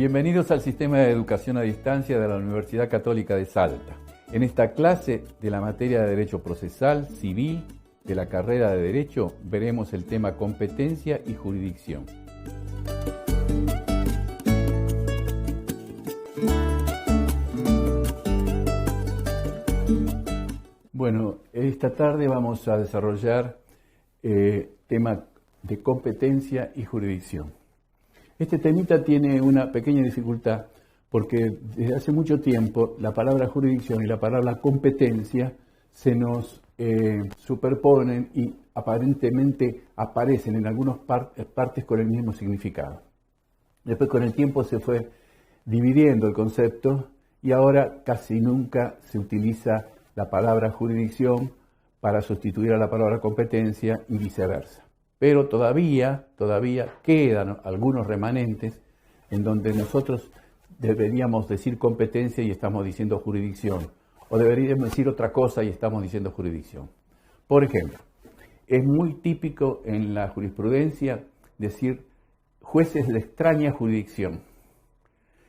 Bienvenidos al Sistema de Educación a Distancia de la Universidad Católica de Salta. En esta clase de la materia de Derecho Procesal Civil de la carrera de Derecho veremos el tema competencia y jurisdicción. Bueno, esta tarde vamos a desarrollar tema de competencia y jurisdicción. Este temita tiene una pequeña dificultad porque desde hace mucho tiempo la palabra jurisdicción y la palabra competencia se nos superponen y aparentemente aparecen en algunas partes con el mismo significado. Después con el tiempo se fue dividiendo el concepto y ahora casi nunca se utiliza la palabra jurisdicción para sustituir a la palabra competencia y viceversa. Pero todavía quedan algunos remanentes en donde nosotros deberíamos decir competencia y estamos diciendo jurisdicción, o deberíamos decir otra cosa y estamos diciendo jurisdicción. Por ejemplo, es muy típico en la jurisprudencia decir jueces de extraña jurisdicción.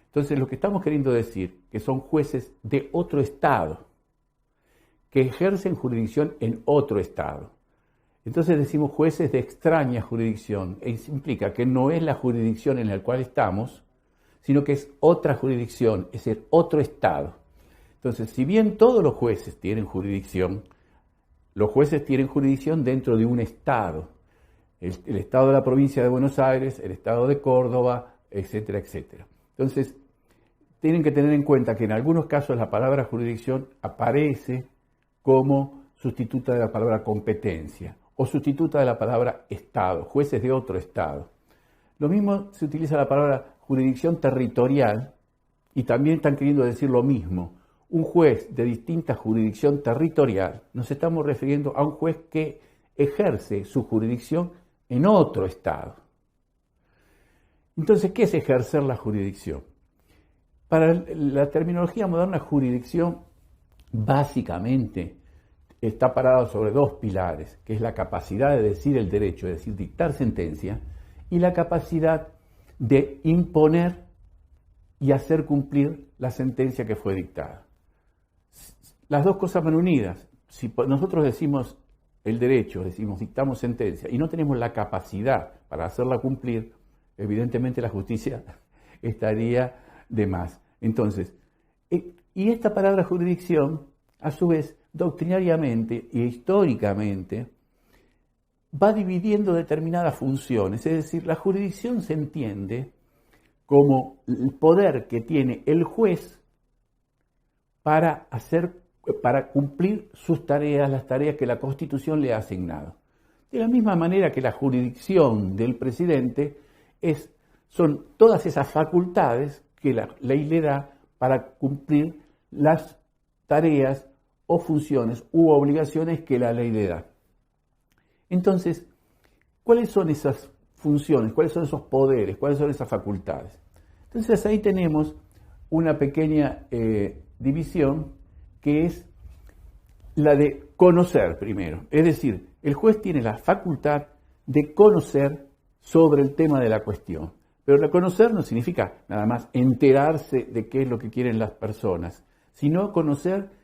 Entonces, lo que estamos queriendo decir que son jueces de otro estado, que ejercen jurisdicción en otro estado. Entonces decimos jueces de extraña jurisdicción. Eso implica que no es la jurisdicción en la cual estamos, sino que es otra jurisdicción, es decir, otro estado. Entonces, si bien todos los jueces tienen jurisdicción, los jueces tienen jurisdicción dentro de un estado. El estado de la provincia de Buenos Aires, el estado de Córdoba, etcétera, etcétera. Entonces, tienen que tener en cuenta que en algunos casos la palabra jurisdicción aparece como sustituta de la palabra competencia o sustituta de la palabra estado, jueces de otro estado. Lo mismo se utiliza la palabra jurisdicción territorial y también están queriendo decir lo mismo. Un juez de distinta jurisdicción territorial, nos estamos refiriendo a un juez que ejerce su jurisdicción en otro estado. Entonces, ¿qué es ejercer la jurisdicción? Para la terminología moderna, jurisdicción básicamente está parado sobre dos pilares, que es la capacidad de decir el derecho, es decir, dictar sentencia, y la capacidad de imponer y hacer cumplir la sentencia que fue dictada. Las dos cosas van unidas. Si nosotros decimos el derecho, decimos dictamos sentencia, y no tenemos la capacidad para hacerla cumplir, evidentemente la justicia estaría de más. Entonces, y esta palabra jurisdicción, a su vez, doctrinariamente e históricamente, va dividiendo determinadas funciones. Es decir, la jurisdicción se entiende como el poder que tiene el juez para cumplir sus tareas, las tareas que la Constitución le ha asignado. De la misma manera que la jurisdicción del presidente son todas esas facultades que la ley le da para cumplir las tareas o funciones u obligaciones que la ley le da. Entonces, ¿cuáles son esas funciones? ¿Cuáles son esos poderes? ¿Cuáles son esas facultades? Entonces ahí tenemos una pequeña división que es la de conocer primero. Es decir, el juez tiene la facultad de conocer sobre el tema de la cuestión. Pero el conocer no significa nada más enterarse de qué es lo que quieren las personas, sino conocer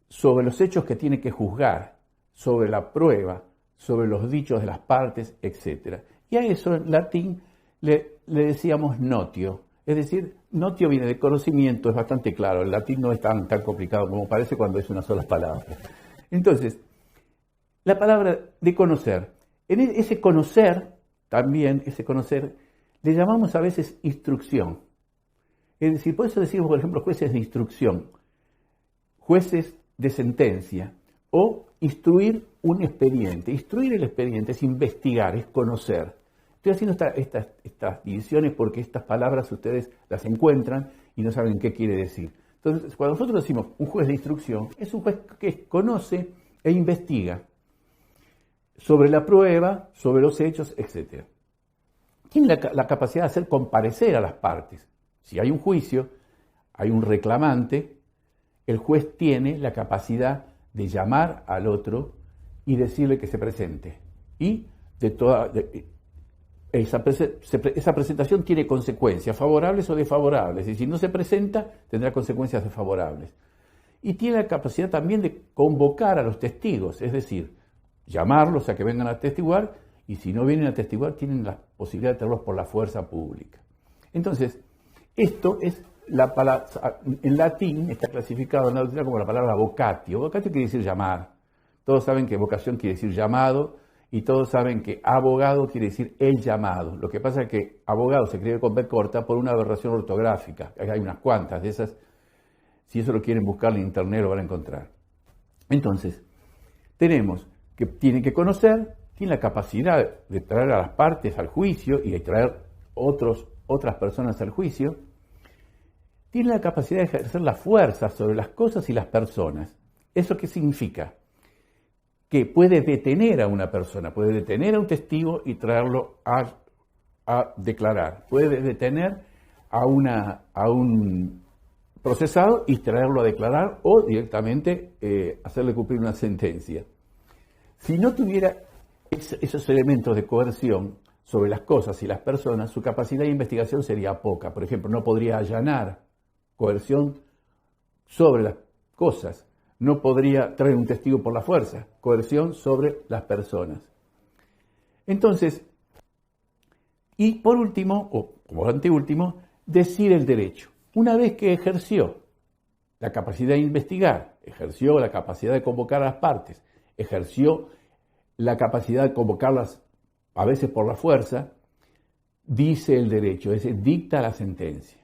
sobre los hechos que tiene que juzgar, sobre la prueba, sobre los dichos de las partes, etc. Y a eso en latín le decíamos notio. Es decir, notio viene de conocimiento, es bastante claro. El latín no es tan complicado como parece cuando es una sola palabra. Entonces, la palabra de conocer. En ese conocer, también, le llamamos a veces instrucción. Es decir, por eso decimos, por ejemplo, jueces de instrucción, jueces de sentencia, o instruir un expediente. Instruir el expediente es investigar, es conocer. Estoy haciendo estas divisiones porque estas palabras ustedes las encuentran y no saben qué quiere decir. Entonces, cuando nosotros decimos un juez de instrucción, es un juez que conoce e investiga sobre la prueba, sobre los hechos, etc. Tiene la capacidad de hacer comparecer a las partes. Si hay un juicio, hay un reclamante, el juez tiene la capacidad de llamar al otro y decirle que se presente. Y esa presentación tiene consecuencias favorables o desfavorables, y si no se presenta, tendrá consecuencias desfavorables. Y tiene la capacidad también de convocar a los testigos, es decir, llamarlos a que vengan a atestiguar, y si no vienen a atestiguar, tienen la posibilidad de tenerlos por la fuerza pública. Entonces, esto es la palabra, en latín está clasificado en la doctrina como la palabra vocatio. Vocatio quiere decir llamar. Todos saben que vocación quiere decir llamado, y todos saben que abogado quiere decir el llamado. Lo que pasa es que abogado se escribe con B corta por una aberración ortográfica. Hay unas cuantas de esas. Si eso lo quieren buscar en internet lo van a encontrar. Entonces, tenemos que tiene que conocer, tiene la capacidad de traer a las partes al juicio y de traer otras personas al juicio. Tiene la capacidad de ejercer la fuerza sobre las cosas y las personas. ¿Eso qué significa? Que puede detener a una persona, puede detener a un testigo y traerlo a declarar. Puede detener a un procesado y traerlo a declarar o directamente hacerle cumplir una sentencia. Si no tuviera esos elementos de coerción sobre las cosas y las personas, su capacidad de investigación sería poca. Por ejemplo, no podría allanar. Coerción sobre las cosas. No podría traer un testigo por la fuerza. Coerción sobre las personas. Entonces, y por último, o como anteúltimo, decir el derecho. Una vez que ejerció la capacidad de investigar, ejerció la capacidad de convocar a las partes, ejerció la capacidad de convocarlas a veces por la fuerza, dice el derecho, es decir, dicta la sentencia.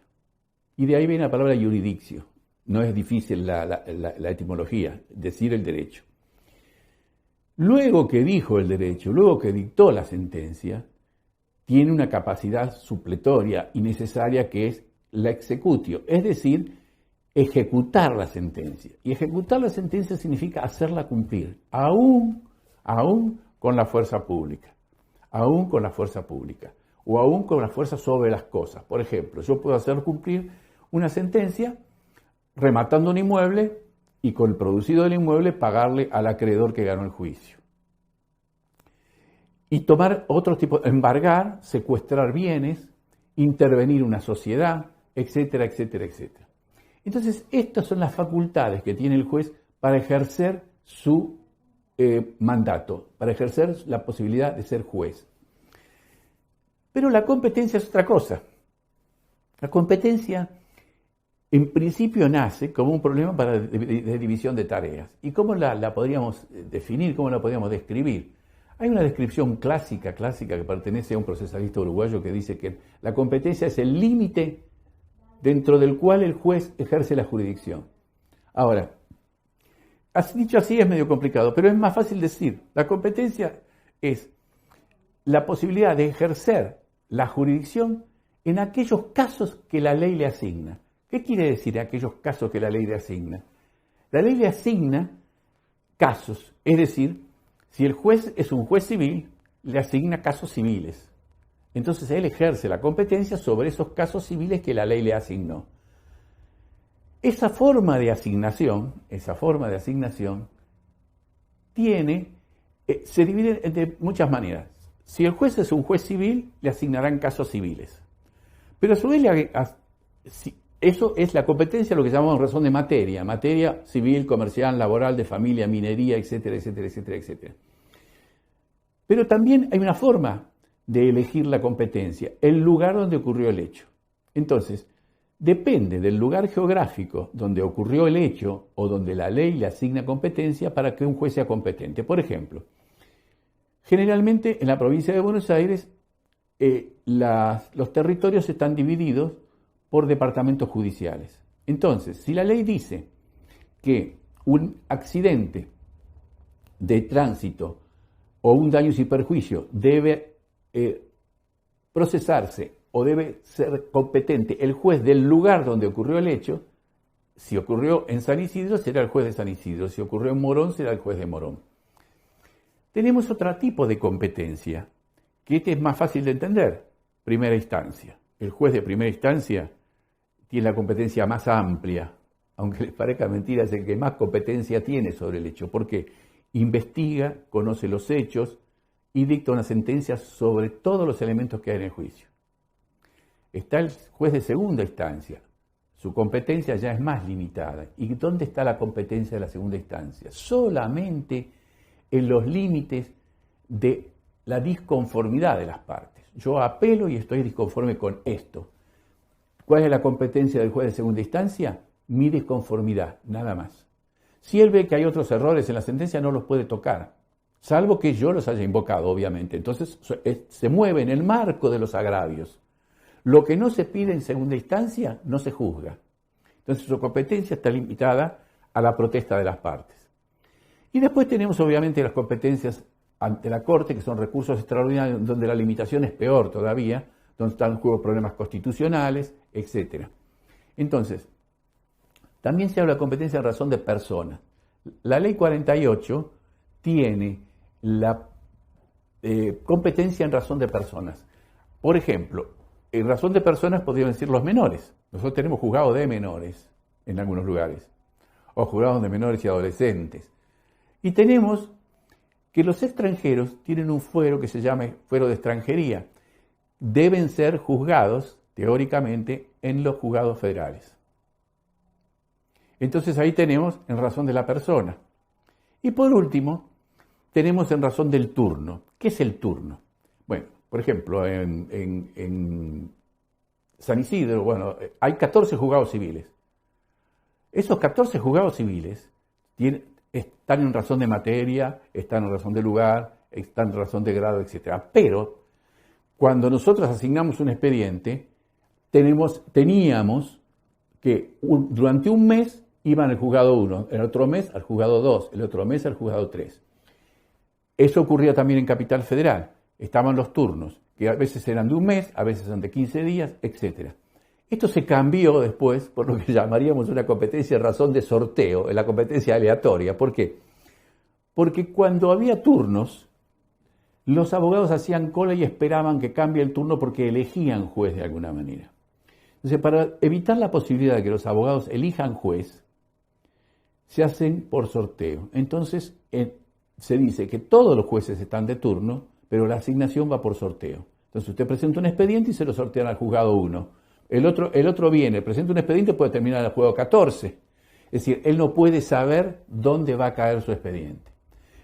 Y de ahí viene la palabra juridictio. No es difícil la etimología, decir el derecho. Luego que dijo el derecho, luego que dictó la sentencia, tiene una capacidad supletoria y necesaria que es la executio, es decir, ejecutar la sentencia. Y ejecutar la sentencia significa hacerla cumplir, aún con la fuerza pública, aún con la fuerza pública, o aún con la fuerza sobre las cosas. Por ejemplo, yo puedo hacer cumplir una sentencia rematando un inmueble y con el producido del inmueble pagarle al acreedor que ganó el juicio. Y tomar otro tipo, embargar, secuestrar bienes, intervenir una sociedad, etcétera, etcétera, etcétera. Entonces, estas son las facultades que tiene el juez para ejercer su mandato, para ejercer la posibilidad de ser juez. Pero la competencia es otra cosa. La competencia, en principio, nace como un problema de división de tareas. ¿Y cómo la podríamos definir? ¿Cómo la podríamos describir? Hay una descripción clásica que pertenece a un procesalista uruguayo que dice que la competencia es el límite dentro del cual el juez ejerce la jurisdicción. Ahora, dicho así es medio complicado, pero es más fácil decir. La competencia es la posibilidad de ejercer la jurisdicción en aquellos casos que la ley le asigna. ¿Qué quiere decir aquellos casos que la ley le asigna? La ley le asigna casos, es decir, si el juez es un juez civil, le asigna casos civiles. Entonces él ejerce la competencia sobre esos casos civiles que la ley le asignó. Esa forma de asignación se divide de muchas maneras. Si el juez es un juez civil, le asignarán casos civiles. Pero a su vez, eso es la competencia, lo que llamamos razón de materia civil, comercial, laboral, de familia, minería, etcétera, etcétera, etcétera, etcétera. Pero también hay una forma de elegir la competencia, el lugar donde ocurrió el hecho. Entonces, depende del lugar geográfico donde ocurrió el hecho o donde la ley le asigna competencia para que un juez sea competente. Por ejemplo, generalmente en la provincia de Buenos Aires los territorios están divididos por departamentos judiciales. Entonces, si la ley dice que un accidente de tránsito o un daño sin perjuicio debe procesarse o debe ser competente el juez del lugar donde ocurrió el hecho, si ocurrió en San Isidro será el juez de San Isidro, si ocurrió en Morón será el juez de Morón. Tenemos otro tipo de competencia, que es más fácil de entender, primera instancia. El juez de primera instancia tiene la competencia más amplia, aunque les parezca mentira, es el que más competencia tiene sobre el hecho, porque investiga, conoce los hechos y dicta una sentencia sobre todos los elementos que hay en el juicio. Está el juez de segunda instancia. Su competencia ya es más limitada. ¿Y dónde está la competencia de la segunda instancia? Solamente en los límites de la disconformidad de las partes. Yo apelo y estoy disconforme con esto. ¿Cuál es la competencia del juez de segunda instancia? Mi disconformidad, nada más. Si él ve que hay otros errores en la sentencia, no los puede tocar, salvo que yo los haya invocado, obviamente. Entonces se mueve en el marco de los agravios. Lo que no se pide en segunda instancia no se juzga. Entonces su competencia está limitada a la protesta de las partes. Y después tenemos obviamente las competencias ante la Corte, que son recursos extraordinarios, donde la limitación es peor todavía, donde están en juego problemas constitucionales, etc. Entonces, también se habla de competencia en razón de persona. La Ley 48 tiene la competencia en razón de personas. Por ejemplo, en razón de personas podrían decir los menores. Nosotros tenemos juzgados de menores en algunos lugares, o juzgados de menores y adolescentes. Y tenemos que los extranjeros tienen un fuero que se llama fuero de extranjería. Deben ser juzgados, teóricamente, en los juzgados federales. Entonces ahí tenemos en razón de la persona. Y por último, tenemos en razón del turno. ¿Qué es el turno? Bueno, por ejemplo, en San Isidro, bueno, hay 14 juzgados civiles. Esos 14 juzgados civiles están en razón de materia, están en razón de lugar, están en razón de grado, etc. Pero cuando nosotros asignamos un expediente, teníamos que durante un mes iban al juzgado 1, el otro mes al juzgado 2, el otro mes al juzgado 3. Eso ocurría también en Capital Federal. Estaban los turnos, que a veces eran de un mes, a veces eran de 15 días, etc. Esto se cambió después por lo que llamaríamos una competencia en razón de sorteo, en la competencia aleatoria. ¿Por qué? Porque cuando había turnos, los abogados hacían cola y esperaban que cambie el turno porque elegían juez de alguna manera. Entonces, para evitar la posibilidad de que los abogados elijan juez, se hacen por sorteo. Entonces, se dice que todos los jueces están de turno, pero la asignación va por sorteo. Entonces, usted presenta un expediente y se lo sortean al juzgado 1. El otro viene, presenta un expediente y puede terminar en el juzgado 14. Es decir, él no puede saber dónde va a caer su expediente.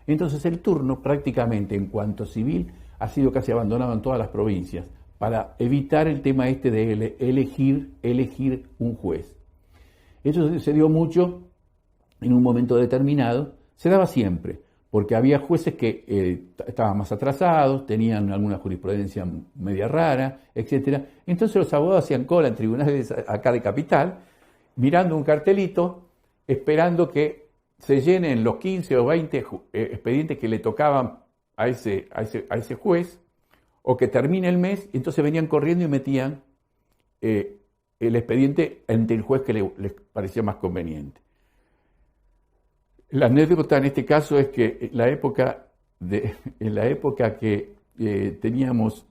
Entonces, el turno prácticamente en cuanto civil ha sido casi abandonado en todas las provincias para evitar el tema de elegir un juez. Eso se dio mucho en un momento determinado, se daba siempre, porque había jueces que estaban más atrasados, tenían alguna jurisprudencia media rara, etc. Entonces los abogados hacían cola en tribunales acá de Capital, mirando un cartelito, esperando que se llenen los 15 o 20 expedientes que le tocaban a ese juez, o que termine el mes, y entonces venían corriendo y metían el expediente ante el juez que les parecía más conveniente. La anécdota en este caso es que en la época que teníamos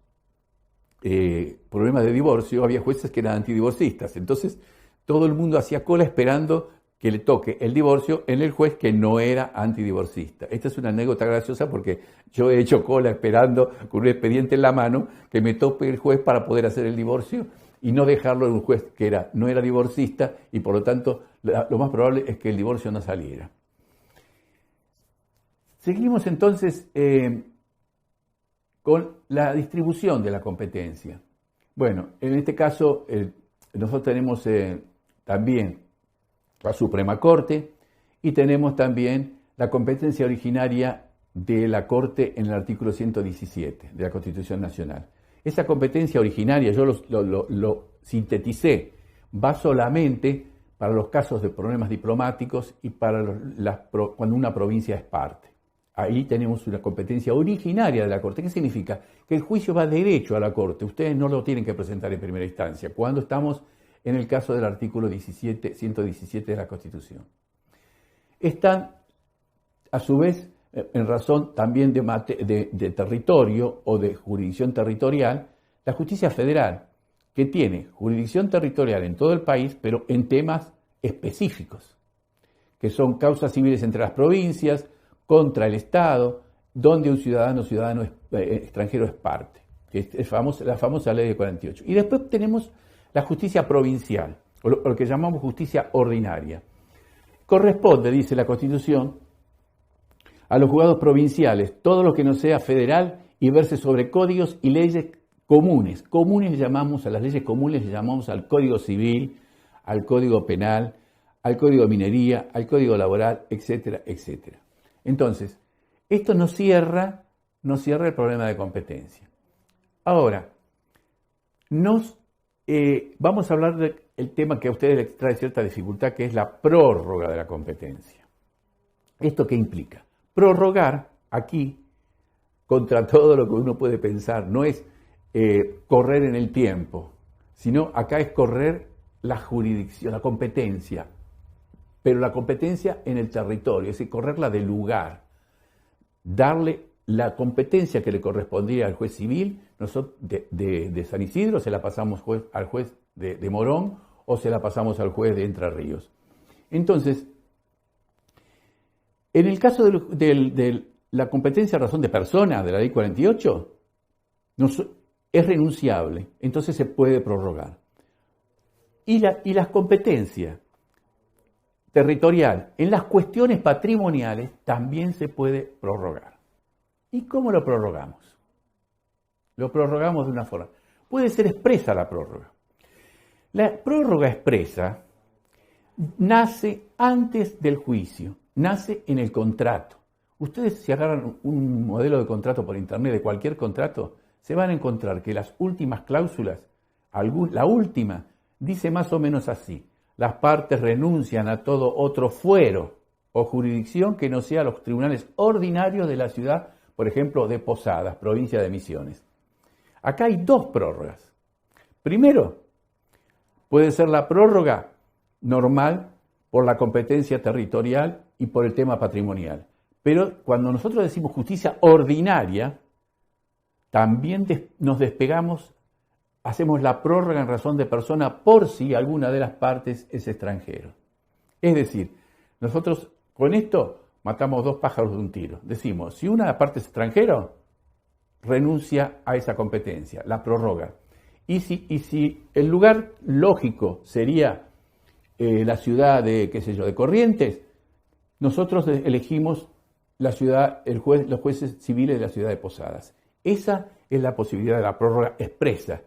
problemas de divorcio, había jueces que eran antidivorcistas. Entonces todo el mundo hacía cola esperando que le toque el divorcio en el juez que no era antidivorcista. Esta es una anécdota graciosa porque yo he hecho cola esperando con un expediente en la mano que me toque el juez para poder hacer el divorcio y no dejarlo en un juez que no era divorcista y por lo tanto lo más probable es que el divorcio no saliera. Seguimos entonces con la distribución de la competencia. Bueno, en este caso nosotros tenemos también la Suprema Corte y tenemos también la competencia originaria de la Corte en el artículo 117 de la Constitución Nacional. Esa competencia originaria, yo lo sinteticé, va solamente para los casos de problemas diplomáticos y para cuando una provincia es parte. Ahí tenemos una competencia originaria de la Corte. ¿Qué significa? Que el juicio va derecho a la Corte. Ustedes no lo tienen que presentar en primera instancia, cuando estamos en el caso del artículo 117 de la Constitución. Están, a su vez, en razón también de territorio o de jurisdicción territorial, la justicia federal, que tiene jurisdicción territorial en todo el país, pero en temas específicos, que son causas civiles entre las provincias, contra el Estado, donde un ciudadano extranjero es parte, que es la famosa ley de 48. Y después tenemos la justicia provincial, o lo que llamamos justicia ordinaria. Corresponde, dice la Constitución, a los juzgados provinciales todo lo que no sea federal y verse sobre códigos y leyes comunes. Comunes le llamamos a las leyes comunes, le llamamos al Código Civil, al Código Penal, al Código de Minería, al Código Laboral, etcétera, etcétera. Entonces, esto no cierra el problema de competencia. Ahora, vamos a hablar del tema que a ustedes les trae cierta dificultad, que es la prórroga de la competencia. ¿Esto qué implica? Prorrogar aquí, contra todo lo que uno puede pensar, no es correr en el tiempo, sino acá es correr la jurisdicción, la competencia, pero la competencia en el territorio, es decir, correrla de lugar, darle la competencia que le correspondía al juez civil, nosotros de San Isidro se la pasamos al juez de Morón o se la pasamos al juez de Entre Ríos. Entonces, en el caso de la competencia a razón de persona de la ley 48, es renunciable, entonces se puede prorrogar. Y las competencias territorial en las cuestiones patrimoniales también se puede prorrogar. ¿Y cómo lo prorrogamos? Lo prorrogamos de una forma. Puede ser expresa la prórroga. La prórroga expresa nace antes del juicio, nace en el contrato. Ustedes si agarran un modelo de contrato por internet, de cualquier contrato, se van a encontrar que las últimas cláusulas, la última, dice más o menos así: las partes renuncian a todo otro fuero o jurisdicción que no sea los tribunales ordinarios de la ciudad, por ejemplo, de Posadas, provincia de Misiones. Acá hay dos prórrogas. Primero, puede ser la prórroga normal por la competencia territorial y por el tema patrimonial. Pero cuando nosotros decimos justicia ordinaria, también nos despegamos, hacemos la prórroga en razón de persona por si alguna de las partes es extranjero. Es decir, nosotros con esto matamos dos pájaros de un tiro. Decimos, si una parte es extranjero, renuncia a esa competencia, la prorroga. Y si el lugar lógico sería la ciudad de Corrientes, nosotros elegimos la ciudad, los jueces civiles de la ciudad de Posadas. Esa es la posibilidad de la prórroga expresa.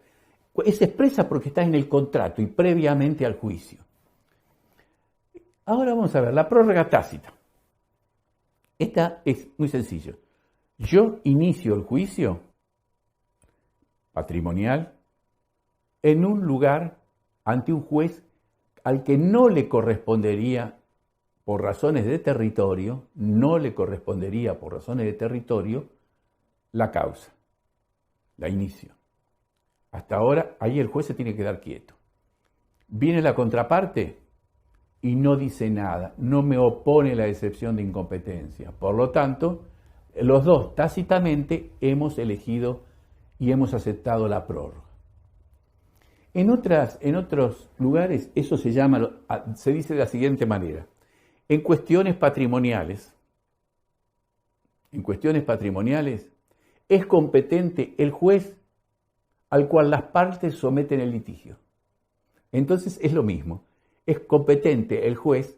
Es expresa porque está en el contrato y previamente al juicio. Ahora vamos a ver la prórroga tácita. Esta es muy sencillo. Yo inicio el juicio patrimonial en un lugar ante un juez al que no le correspondería por razones de territorio, la causa, la inicio. Hasta ahora, ahí el juez se tiene que quedar quieto. Viene la contraparte y no dice nada, no me opone la excepción de incompetencia. Por lo tanto, los dos tácitamente hemos elegido y hemos aceptado la prórroga. En otros lugares eso se dice de la siguiente manera: en cuestiones patrimoniales, es competente el juez al cual las partes someten el litigio. Entonces es lo mismo, es competente el juez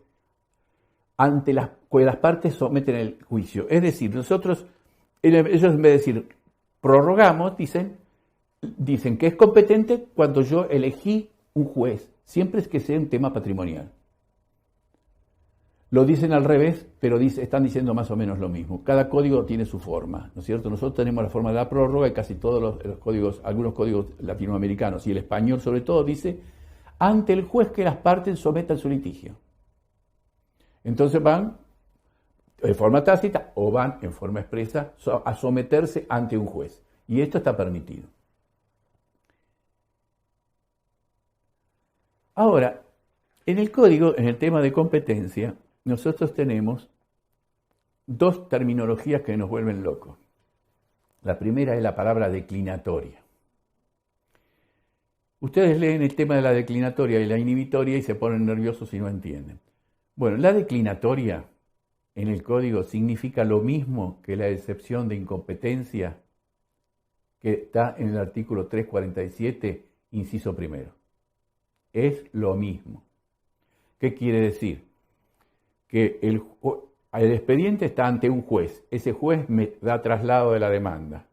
ante las partes someten el juicio. Es decir, ellos en vez de decir prorrogamos, dicen que es competente cuando yo elegí un juez, siempre es que sea un tema patrimonial. Lo dicen al revés, pero están diciendo más o menos lo mismo. Cada código tiene su forma, ¿no es cierto? Nosotros tenemos la forma de la prórroga y casi todos los códigos, algunos códigos latinoamericanos y el español sobre todo, dice ante el juez que las partes sometan su litigio. Entonces van en forma tácita o van en forma expresa a someterse ante un juez. Y esto está permitido. Ahora, en el código, en el tema de competencia, nosotros tenemos dos terminologías que nos vuelven locos. La primera es la palabra declinatoria. Ustedes leen el tema de la declinatoria y la inhibitoria y se ponen nerviosos y no entienden. Bueno, la declinatoria en el código significa lo mismo que la excepción de incompetencia que está en el artículo 347, inciso primero. Es lo mismo. ¿Qué quiere decir? Que el expediente está ante un juez. Ese juez me da traslado de la demanda.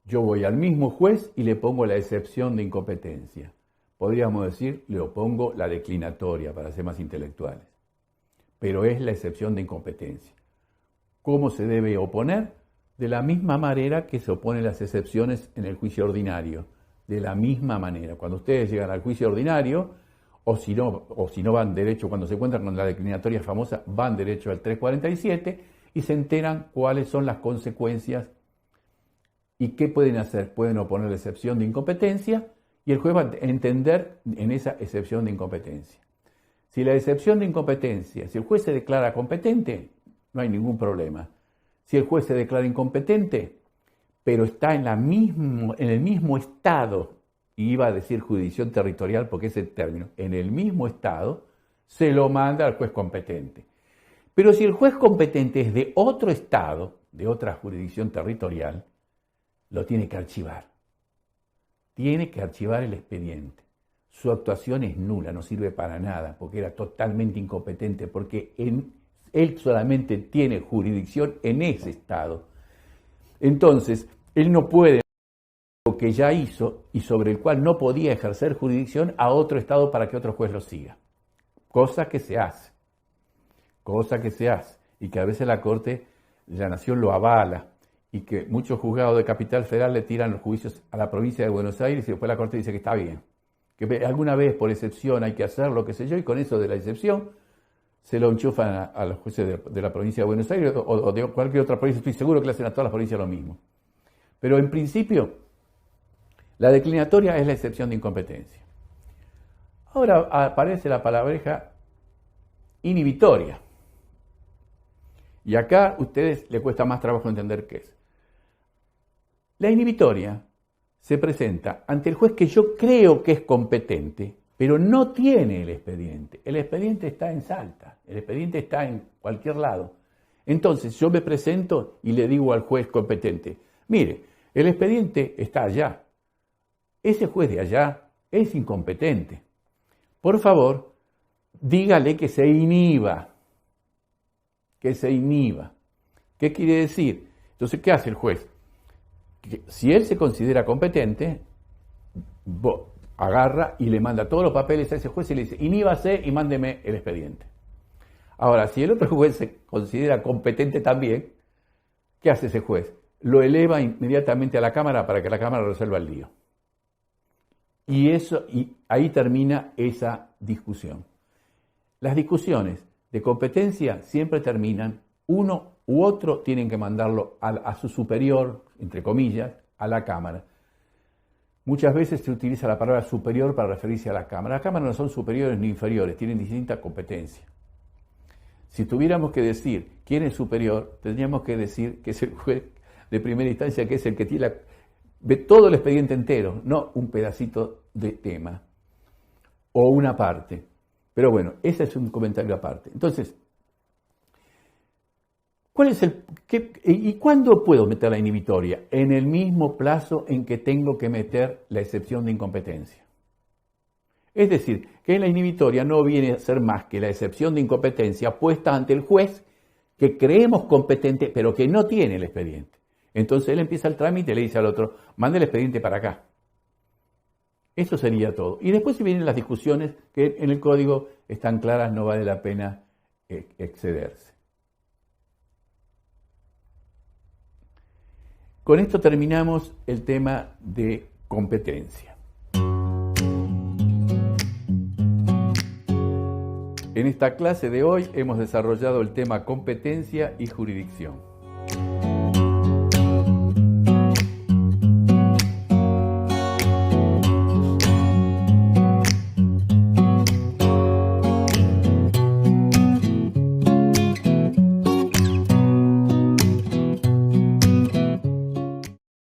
Yo voy al mismo juez y le pongo la excepción de incompetencia. Podríamos decir, le opongo la declinatoria para ser más intelectuales. Pero es la excepción de incompetencia. ¿Cómo se debe oponer? De la misma manera que se oponen las excepciones en el juicio ordinario. De la misma manera. Cuando ustedes llegan al juicio ordinario, o si no van derecho, cuando se encuentran con la declinatoria famosa, van derecho al 347 y se enteran cuáles son las consecuencias y qué pueden hacer. Pueden oponer la excepción de incompetencia y el juez va a entender en esa excepción de incompetencia. Si la excepción de incompetencia, si el juez se declara competente, no hay ningún problema. Si el juez se declara incompetente, pero está en el mismo estado, y iba a decir jurisdicción territorial porque es el término, en el mismo estado, se lo manda al juez competente. Pero si el juez competente es de otro estado, de otra jurisdicción territorial, lo tiene que archivar. Tiene que archivar el expediente. Su actuación es nula, no sirve para nada, porque era totalmente incompetente, porque él solamente tiene jurisdicción en ese estado. Entonces, él no puede lo que ya hizo y sobre el cual no podía ejercer jurisdicción a otro estado para que otro juez lo siga. Cosa que se hace. Y que a veces la Corte de la Nación lo avala y que muchos juzgados de Capital Federal le tiran los juicios a la provincia de Buenos Aires y después la Corte dice que está bien. Que alguna vez por excepción hay que hacerlo, qué sé yo, y con eso de la excepción se lo enchufan a los jueces de la provincia de Buenos Aires o de cualquier otra provincia. Estoy seguro que le hacen a todas las provincias lo mismo. Pero en principio, la declinatoria es la excepción de incompetencia. Ahora aparece la palabreja inhibitoria. Y acá a ustedes les cuesta más trabajo entender qué es. La inhibitoria se presenta ante el juez que yo creo que es competente, pero no tiene el expediente. El expediente está en Salta, el expediente está en cualquier lado. Entonces yo me presento y le digo al juez competente, mire, el expediente está allá. Ese juez de allá es incompetente. Por favor, dígale que se inhiba. Que se inhiba. ¿Qué quiere decir? Entonces, ¿qué hace el juez? Que si él se considera competente, agarra y le manda todos los papeles a ese juez y le dice, inhíbase y mándeme el expediente. Ahora, si el otro juez se considera competente también, ¿qué hace ese juez? Lo eleva inmediatamente a la Cámara para que la Cámara resuelva el lío. Y ahí termina esa discusión. Las discusiones de competencia siempre terminan, uno u otro tienen que mandarlo a su superior, entre comillas, a la Cámara. Muchas veces se utiliza la palabra superior para referirse a la Cámara. Las cámaras no son superiores ni inferiores, tienen distinta competencia. Si tuviéramos que decir quién es superior, tendríamos que decir que es el juez de primera instancia, que es el que ve todo el expediente entero, no un pedacito de tema o una parte. Pero bueno, ese es un comentario aparte. Entonces, ¿y cuándo puedo meter la inhibitoria? En el mismo plazo en que tengo que meter la excepción de incompetencia. Es decir, que la inhibitoria no viene a ser más que la excepción de incompetencia puesta ante el juez que creemos competente, pero que no tiene el expediente. Entonces él empieza el trámite y le dice al otro, mande el expediente para acá. Eso sería todo. Y después vienen las discusiones que en el código están claras, no vale la pena excederse. Con esto terminamos el tema de competencia. En esta clase de hoy hemos desarrollado el tema competencia y jurisdicción.